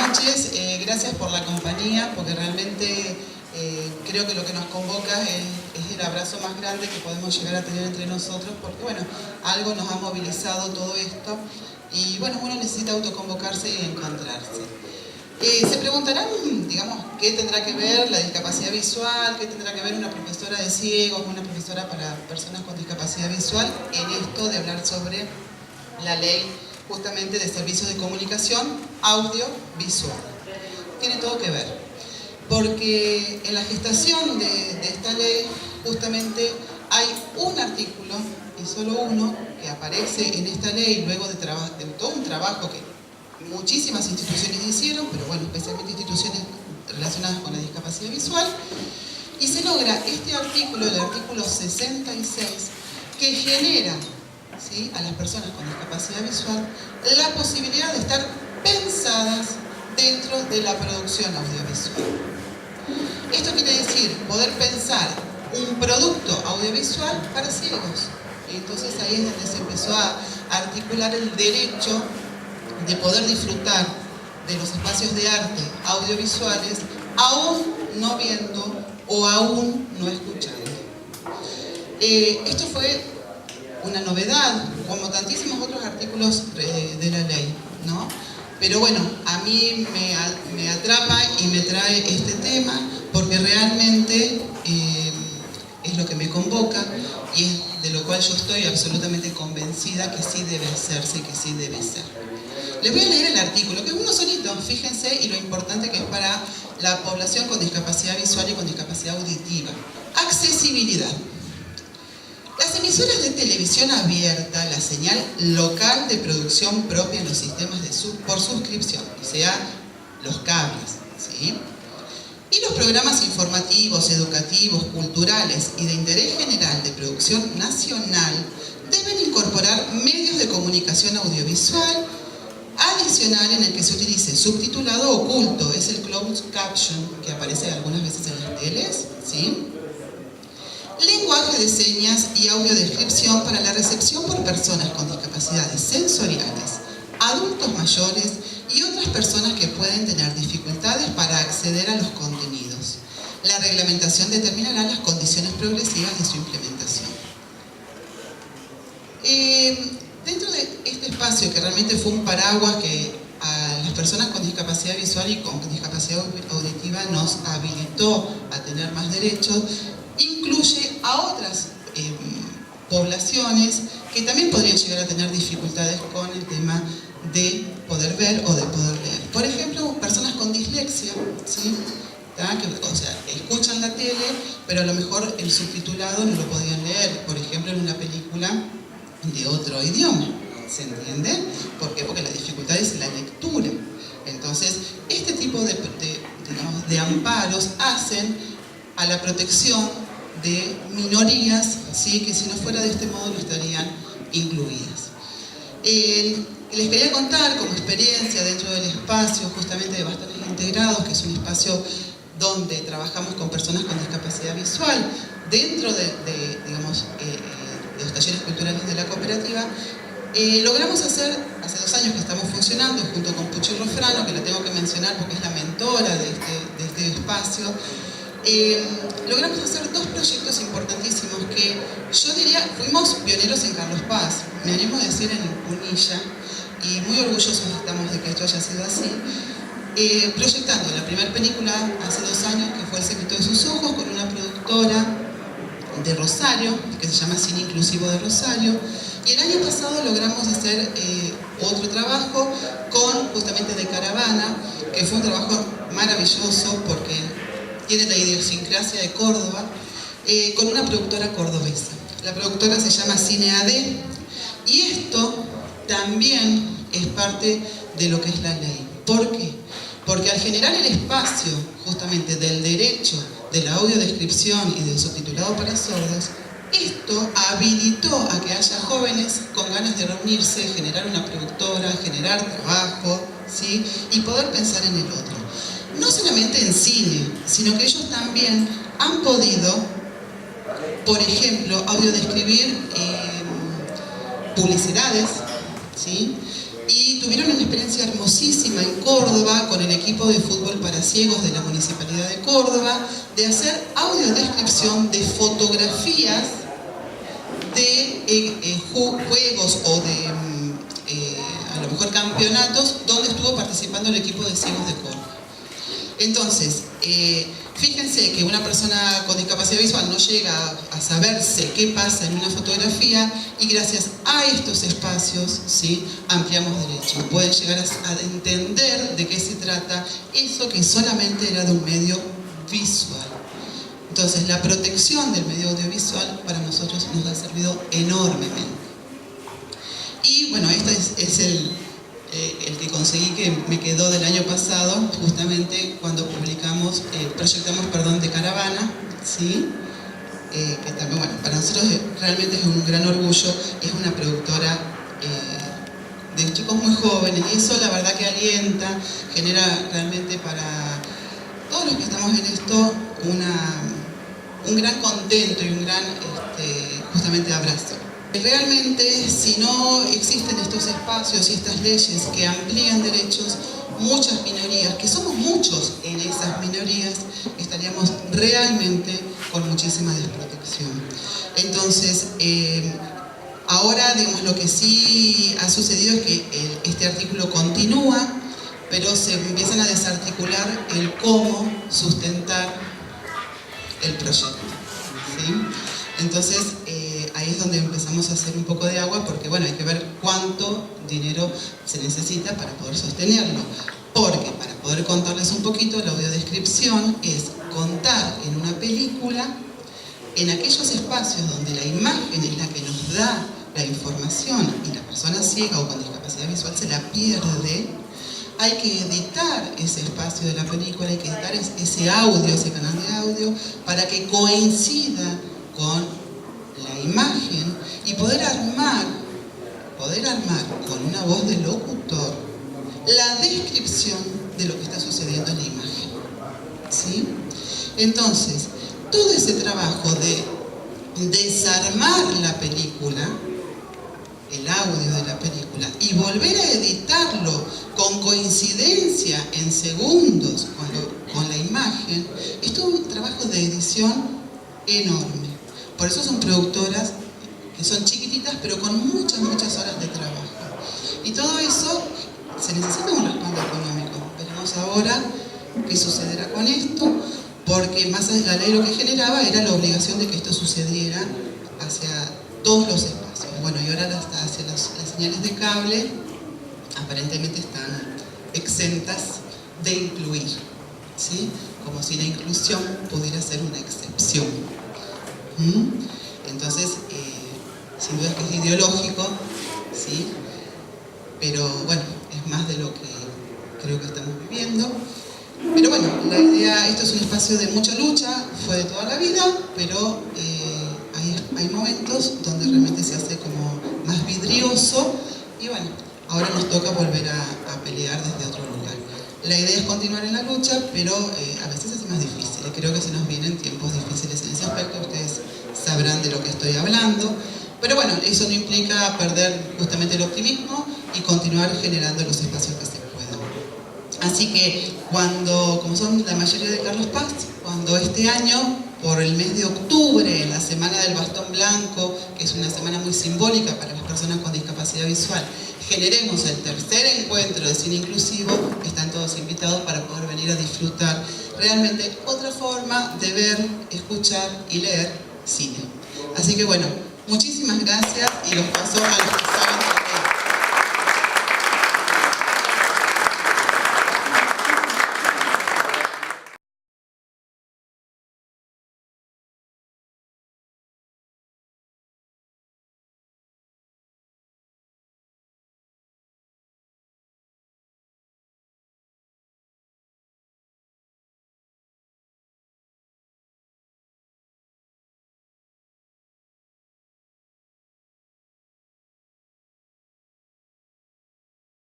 noches, gracias por la compañía, porque realmente creo que lo que nos convoca es el abrazo más grande que podemos llegar a tener entre nosotros, porque bueno, algo nos ha movilizado todo esto y bueno, uno necesita autoconvocarse y encontrarse. Se preguntarán, digamos, qué tendrá que ver la discapacidad visual, qué tendrá que ver una profesora de ciegos, una profesora para personas con discapacidad visual en esto de hablar sobre la ley justamente de servicios de comunicación audiovisual. Tiene todo que ver, porque en la gestación de esta ley justamente hay un artículo, y solo uno, que aparece en esta ley luego de todo un trabajo que muchísimas instituciones hicieron, pero bueno, especialmente instituciones relacionadas con la discapacidad visual, y se logra este artículo, el artículo 66, que genera, ¿sí?, a las personas con discapacidad visual la posibilidad de estar pensadas dentro de la producción audiovisual. Esto quiere decir poder pensar un producto audiovisual para ciegos. Y entonces ahí es donde se empezó a articular el derecho de poder disfrutar de los espacios de arte audiovisuales aún no viendo o aún no escuchando. Esto fue una novedad, como tantísimos otros artículos de la ley, ¿no? Pero bueno, a mí me atrapa y me trae este tema porque realmente es lo que me convoca y es de lo cual yo estoy absolutamente convencida que sí debe hacerse y que sí debe ser. Les voy a leer el artículo, que es uno solito, fíjense, y lo importante que es para la población con discapacidad visual y con discapacidad auditiva. Accesibilidad. Las emisoras de televisión abierta, la señal local de producción propia en los sistemas por suscripción, o sea, los cables, ¿sí?, y los programas informativos, educativos, culturales y de interés general de producción nacional deben incorporar medios de comunicación audiovisual adicional en el que se utilice subtitulado oculto, es el closed caption que aparece algunas veces en las teles, ¿sí?, lenguaje de señas y audiodescripción para la recepción por personas con discapacidades sensoriales, adultos mayores y otras personas que pueden tener dificultades para acceder a los contenidos. La reglamentación determinará las condiciones progresivas de su implementación. Dentro de este espacio, que realmente fue un paraguas que a las personas con discapacidad visual y con discapacidad auditiva nos habilitó a tener más derechos, incluye a otras poblaciones que también podrían llegar a tener dificultades con el tema de poder ver o de poder leer. Por ejemplo, personas con dislexia, ¿sí?, que, o sea, escuchan la tele, pero a lo mejor el subtitulado no lo podían leer, por ejemplo, en una película de otro idioma, ¿se entiende? ¿Por qué? Porque la dificultad es la lectura. Entonces, este tipo de amparos hacen a la protección de minorías, ¿sí?, que si no fuera de este modo no estarían incluidas. Les quería contar como experiencia dentro del espacio justamente de Bastones Integrados, que es un espacio donde trabajamos con personas con discapacidad visual, dentro de los talleres culturales de la cooperativa. Logramos hacer, hace 2 años que estamos funcionando, junto con Puchi Rofrano, que la tengo que mencionar porque es la mentora de este espacio, logramos hacer 2 proyectos importantísimos que yo diría fuimos pioneros en Carlos Paz, me animo a decir en Punilla, y muy orgullosos estamos de que esto haya sido así, proyectando la primera película hace 2 años, que fue El secreto de sus ojos, con una productora de Rosario, que se llama Cine Inclusivo de Rosario, y el año pasado logramos hacer otro trabajo con justamente de Caravana, que fue un trabajo maravilloso porque tiene la idiosincrasia de Córdoba, con una productora cordobesa. La productora se llama Cine AD, y esto también es parte de lo que es la ley. ¿Por qué? Porque al generar el espacio justamente del derecho de la audiodescripción y del subtitulado para sordos, esto habilitó a que haya jóvenes con ganas de reunirse, generar una productora, generar trabajo, ¿sí?, y poder pensar en el otro. No solamente en cine, sino que ellos también han podido, por ejemplo, audiodescribir publicidades, ¿sí?, y tuvieron una experiencia hermosísima en Córdoba con el equipo de fútbol para ciegos de la Municipalidad de Córdoba, de hacer audiodescripción de fotografías de juegos o de a lo mejor campeonatos donde estuvo participando el equipo de ciegos de Córdoba. Entonces, fíjense que una persona con discapacidad visual no llega a saberse qué pasa en una fotografía, y gracias a estos espacios, ¿sí?, ampliamos derechos. Pueden llegar a entender de qué se trata eso que solamente era de un medio visual. Entonces, la protección del medio audiovisual para nosotros nos ha servido enormemente. Y bueno, este es el que conseguí, que me quedó del año pasado, justamente cuando proyectamos De Caravana, ¿sí? Que también, bueno, para nosotros realmente es un gran orgullo. Es una productora de chicos muy jóvenes, y eso la verdad que alienta, genera realmente para todos los que estamos en esto un gran contento y un gran justamente abrazo. Realmente, si no existen estos espacios y estas leyes que amplían derechos, muchas minorías, que somos muchos en esas minorías, estaríamos realmente con muchísima desprotección. Entonces, ahora, digamos, lo que sí ha sucedido es que este artículo continúa, pero se empiezan a desarticular el cómo sustentar el proyecto, ¿sí? Entonces, ahí es donde empezamos a hacer un poco de agua, porque bueno, hay que ver cuánto dinero se necesita para poder sostenerlo. Porque, para poder contarles un poquito, la audiodescripción es contar en una película, en aquellos espacios donde la imagen es la que nos da la información y la persona ciega o con discapacidad visual se la pierde. Hay que editar ese espacio de la película, hay que editar ese audio, ese canal de audio, para que coincida con la imagen y poder armar con una voz de locutor la descripción de lo que está sucediendo en la imagen, ¿sí? Entonces, todo ese trabajo de desarmar la película, el audio de la película, y volver a editarlo con coincidencia en segundos con la imagen, es todo un trabajo de edición enorme. Por eso son productoras que son chiquititas, pero con muchas horas de trabajo. Y todo eso se necesita un respaldo económico. Veremos ahora qué sucederá con esto, porque más allá de la ley lo que generaba era la obligación de que esto sucediera hacia todos los espacios. Bueno, y ahora hacia las señales de cable aparentemente están exentas de incluir, ¿sí? Como si la inclusión pudiera ser una excepción. Entonces, sin duda que es ideológico, ¿sí? Pero bueno, es más de lo que creo que estamos viviendo. Pero bueno, la idea, esto es un espacio de mucha lucha, fue de toda la vida, pero hay momentos donde realmente se hace como más vidrioso, y bueno, ahora nos toca volver a pelear desde otro lugar. La idea es continuar en la lucha, pero a veces es más difícil. Creo que se nos vienen tiempos difíciles en ese aspecto, ustedes sabrán de lo que estoy hablando. Pero bueno, eso no implica perder justamente el optimismo y continuar generando los espacios que se puedan. Así que como son la mayoría de Carlos Paz, cuando este año, por el mes de octubre, en la Semana del Bastón Blanco, que es una semana muy simbólica para las personas con discapacidad visual, generemos el tercer encuentro de cine inclusivo, están todos invitados para poder venir a disfrutar realmente otra forma de ver, escuchar y leer cine. Así que bueno, muchísimas gracias, y los paso a los que saben.